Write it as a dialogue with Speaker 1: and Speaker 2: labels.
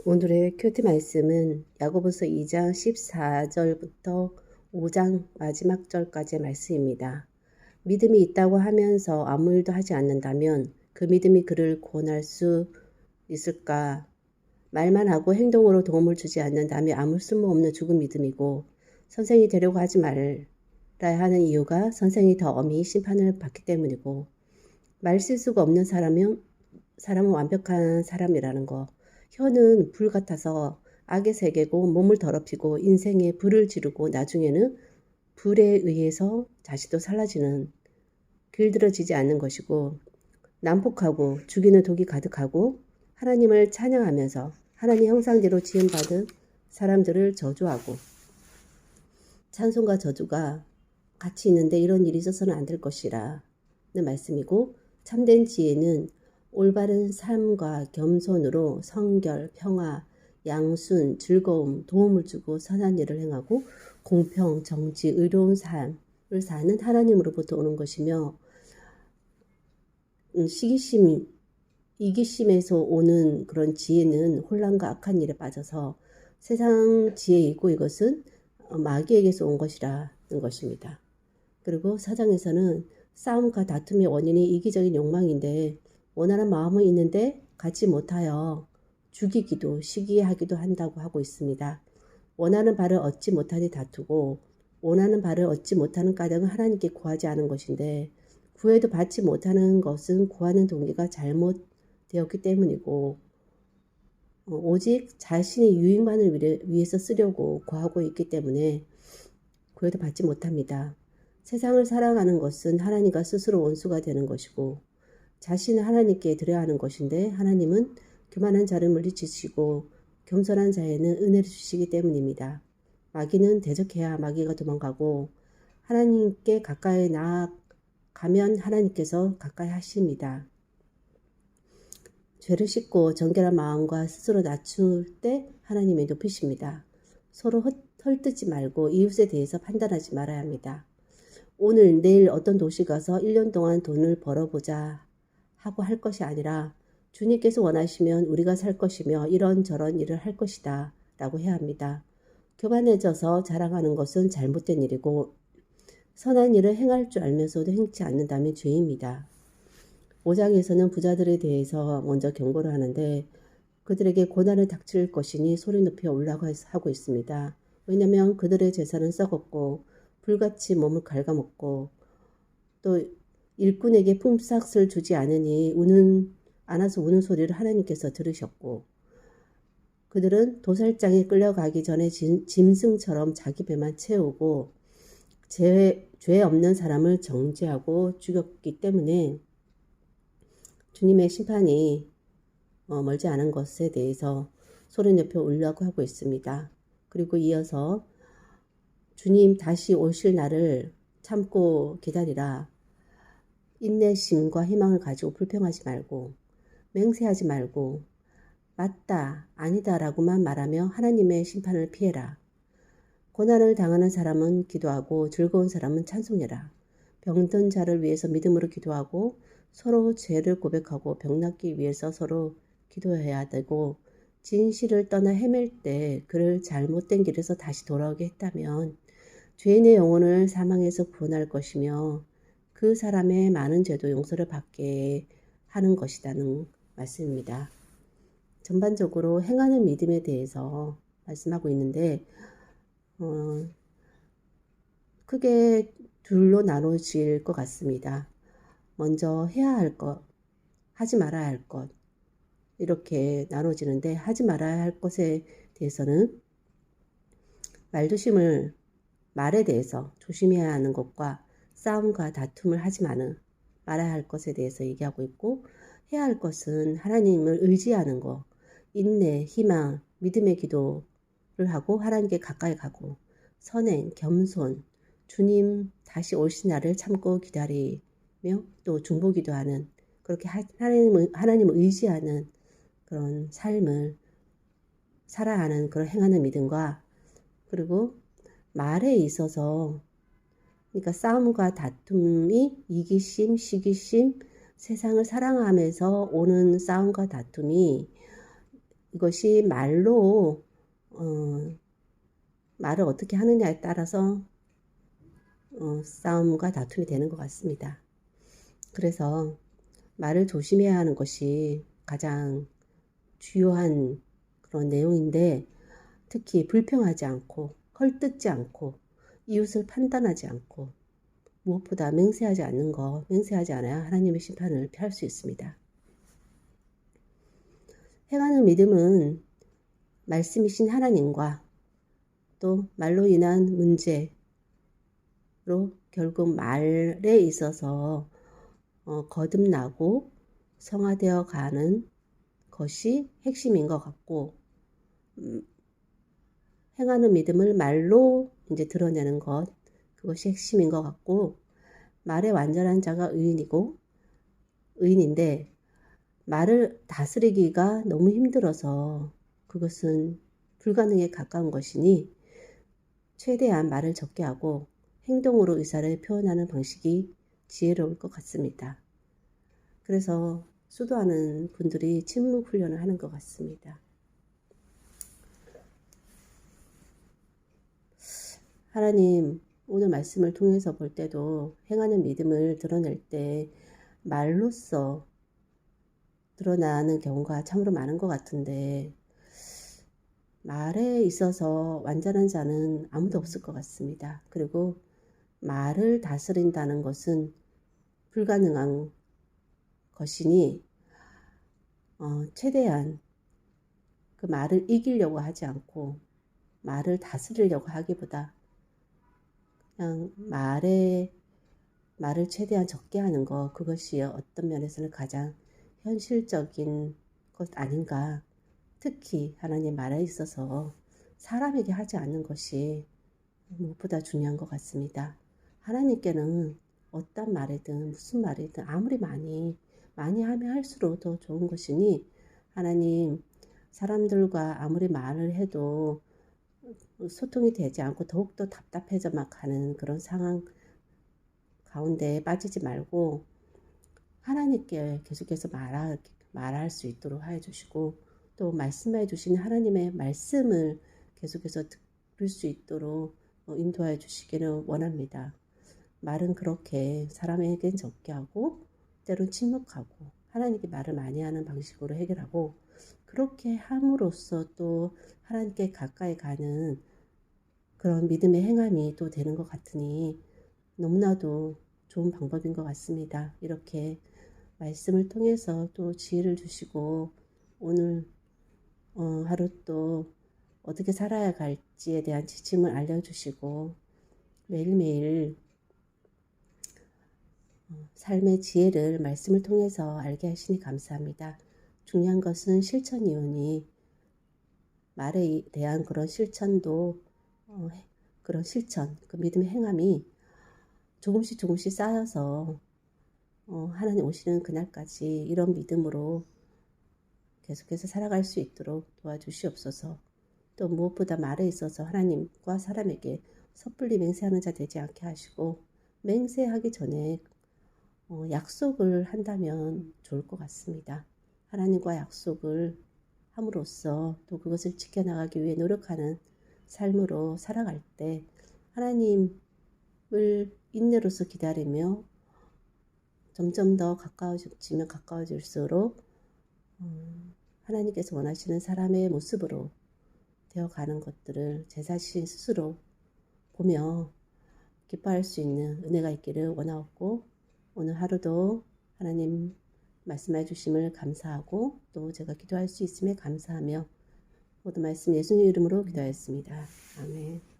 Speaker 1: 오늘의 큐티 말씀은 야고보서 2장 14절부터 5장 마지막 절까지의 말씀입니다. 믿음이 있다고 하면서 아무 일도 하지 않는다면 그 믿음이 그를 구원할 수 있을까? 말만 하고 행동으로 도움을 주지 않는다면 아무 쓸모없는 죽은 믿음이고, 선생이 되려고 하지 말아야 하는 이유가 선생이 더 엄히 심판을 받기 때문이고, 말실수가 없는 사람은 완벽한 사람이라는 거. 혀는 불 같아서 악의 세계고 몸을 더럽히고 인생에 불을 지르고 나중에는 불에 의해서 자신도 살라지는, 길들어지지 않는 것이고, 난폭하고 죽이는 독이 가득하고 하나님을 찬양하면서 하나님 형상대로 지음받은 사람들을 저주하고, 찬송과 저주가 같이 있는데 이런 일이 있어서는 안 될 것이라는 말씀이고, 참된 지혜는 올바른 삶과 겸손으로 성결, 평화, 양순, 즐거움, 도움을 주고 선한 일을 행하고 공평, 정치, 의로운 삶을 사는 하나님으로부터 오는 것이며, 시기심, 이기심에서 오는 그런 지혜는 혼란과 악한 일에 빠져서 세상 지혜이고 이것은 마귀에게서 온 것이라는 것입니다. 그리고 사장에서는 싸움과 다툼의 원인이 이기적인 욕망인데 원하는 마음은 있는데 갖지 못하여 죽이기도 시기하기도 한다고 하고 있습니다. 원하는 바를 얻지 못하니 다투고 원하는 바를 얻지 못하는 까닭은 하나님께 구하지 않은 것인데 구해도 받지 못하는 것은 구하는 동기가 잘못되었기 때문이고 오직 자신의 유익만을 위해서 쓰려고 구하고 있기 때문에 구해도 받지 못합니다. 세상을 사랑하는 것은 하나님과 스스로 원수가 되는 것이고 자신을 하나님께 드려야 하는 것인데 하나님은 교만한 자를 물리치시고 겸손한 자에는 은혜를 주시기 때문입니다. 마귀는 대적해야 마귀가 도망가고 하나님께 가까이 나아가면 하나님께서 가까이 하십니다. 죄를 씻고 정결한 마음과 스스로 낮출 때 하나님이 높이십니다. 서로 헐뜯지 말고 이웃에 대해서 판단하지 말아야 합니다. 오늘 내일 어떤 도시 가서 1년 동안 돈을 벌어보자 하고 할 것이 아니라 주님께서 원하시면 우리가 살 것이며 이런저런 일을 할 것이다 라고 해야 합니다. 교만해져서 자랑하는 것은 잘못된 일이고 선한 일을 행할 줄 알면서도 행치 않는다면 죄입니다. 5장에서는 부자들에 대해서 먼저 경고를 하는데 그들에게 고난을 닥칠 것이니 소리 높여 올라고 하고 있습니다. 왜냐하면 그들의 재산은 썩었고 불같이 몸을 갉아먹고 또 일꾼에게 품삯을 주지 않으니 안아서 우는 소리를 하나님께서 들으셨고 그들은 도살장에 끌려가기 전에 짐승처럼 자기 배만 채우고 죄 없는 사람을 정죄하고 죽였기 때문에 주님의 심판이 멀지 않은 것에 대해서 소리 높여 울라고 하고 있습니다. 그리고 이어서 주님 다시 오실 날을 참고 기다리라. 인내심과 희망을 가지고 불평하지 말고 맹세하지 말고 맞다, 아니다 라고만 말하며 하나님의 심판을 피해라. 고난을 당하는 사람은 기도하고 즐거운 사람은 찬송해라. 병든 자를 위해서 믿음으로 기도하고 서로 죄를 고백하고 병 낫기 위해서 서로 기도해야 되고 진실을 떠나 헤맬 때 그를 잘못된 길에서 다시 돌아오게 했다면 죄인의 영혼을 사망에서 구원할 것이며 그 사람의 많은 죄도 용서를 받게 하는 것이라는 말씀입니다. 전반적으로 행하는 믿음에 대해서 말씀하고 있는데 크게 둘로 나눠질 것 같습니다. 먼저 해야 할 것, 하지 말아야 할 것 이렇게 나눠지는데 하지 말아야 할 것에 대해서는 말에 대해서 조심해야 하는 것과 싸움과 다툼을 하지 말아야 할 것에 대해서 얘기하고 있고 해야 할 것은 하나님을 의지하는 것, 인내, 희망, 믿음의 기도를 하고 하나님께 가까이 가고 선행, 겸손, 주님 다시 오신 날을 참고 기다리며 또 중보기도 하는 그렇게 하나님을 의지하는 그런 삶을 살아가는 그런 행하는 믿음과 그리고 말에 있어서 그러니까 싸움과 다툼이 이기심, 시기심, 세상을 사랑하면서 오는 싸움과 다툼이 이것이 말로 말을 어떻게 하느냐에 따라서 싸움과 다툼이 되는 것 같습니다. 그래서 말을 조심해야 하는 것이 가장 주요한 그런 내용인데, 특히 불평하지 않고 헐뜯지 않고 이웃을 판단하지 않고 무엇보다 맹세하지 않아야 하나님의 심판을 피할 수 있습니다. 행하는 믿음은 말씀이신 하나님과 또 말로 인한 문제로 결국 말에 있어서 거듭나고 성화되어 가는 것이 핵심인 것 같고, 행하는 믿음을 말로 이제 드러내는 것, 그것이 핵심인 것 같고, 말에 완전한 자가 의인인데 말을 다스리기가 너무 힘들어서 그것은 불가능에 가까운 것이니 최대한 말을 적게 하고 행동으로 의사를 표현하는 방식이 지혜로울 것 같습니다. 그래서 수도하는 분들이 침묵 훈련을 하는 것 같습니다. 하나님, 오늘 말씀을 통해서 볼 때도 행하는 믿음을 드러낼 때 말로써 드러나는 경우가 참으로 많은 것 같은데, 말에 있어서 완전한 자는 아무도 없을 것 같습니다. 그리고 말을 다스린다는 것은 불가능한 것이니 최대한 그 말을 이기려고 하지 않고 말을 다스리려고 하기보다 그냥 말을 최대한 적게 하는 것, 그것이 어떤 면에서는 가장 현실적인 것 아닌가. 특히 하나님 말에 있어서 사람에게 하지 않는 것이 무엇보다 중요한 것 같습니다. 하나님께는 어떤 말이든 무슨 말이든 아무리 많이 하면 할수록 더 좋은 것이니, 하나님, 사람들과 아무리 말을 해도 소통이 되지 않고 더욱더 답답해져만 가는 그런 상황 가운데 빠지지 말고 하나님께 계속해서 말할 수 있도록 해 주시고, 또 말씀해 주신 하나님의 말씀을 계속해서 들을 수 있도록 인도해 주시기를 원합니다. 말은 그렇게 사람에겐 적게 하고 때론 침묵하고 하나님께 말을 많이 하는 방식으로 해결하고, 그렇게 함으로써 또 하나님께 가까이 가는 그런 믿음의 행함이 또 되는 것 같으니 너무나도 좋은 방법인 것 같습니다. 이렇게 말씀을 통해서 또 지혜를 주시고 오늘 하루 또 어떻게 살아야 갈지에 대한 지침을 알려주시고 매일매일 삶의 지혜를 말씀을 통해서 알게 하시니 감사합니다. 중요한 것은 실천이오니 말에 대한 그런 실천도 그런 실천, 그 믿음의 행함이 조금씩 쌓여서 하나님 오시는 그날까지 이런 믿음으로 계속해서 살아갈 수 있도록 도와주시옵소서. 또 무엇보다 말에 있어서 하나님과 사람에게 섣불리 맹세하는 자 되지 않게 하시고, 맹세하기 전에 약속을 한다면 좋을 것 같습니다. 하나님과 약속을 함으로써 또 그것을 지켜나가기 위해 노력하는 삶으로 살아갈 때 하나님을 인내로서 기다리며 점점 더 가까워질수록 하나님께서 원하시는 사람의 모습으로 되어가는 것들을 제 자신 스스로 보며 기뻐할 수 있는 은혜가 있기를 원하옵고, 오늘 하루도 하나님 말씀해 주심을 감사하고 또 제가 기도할 수 있음에 감사하며 모든 말씀 예수님 이름으로 기도하였습니다. 아멘.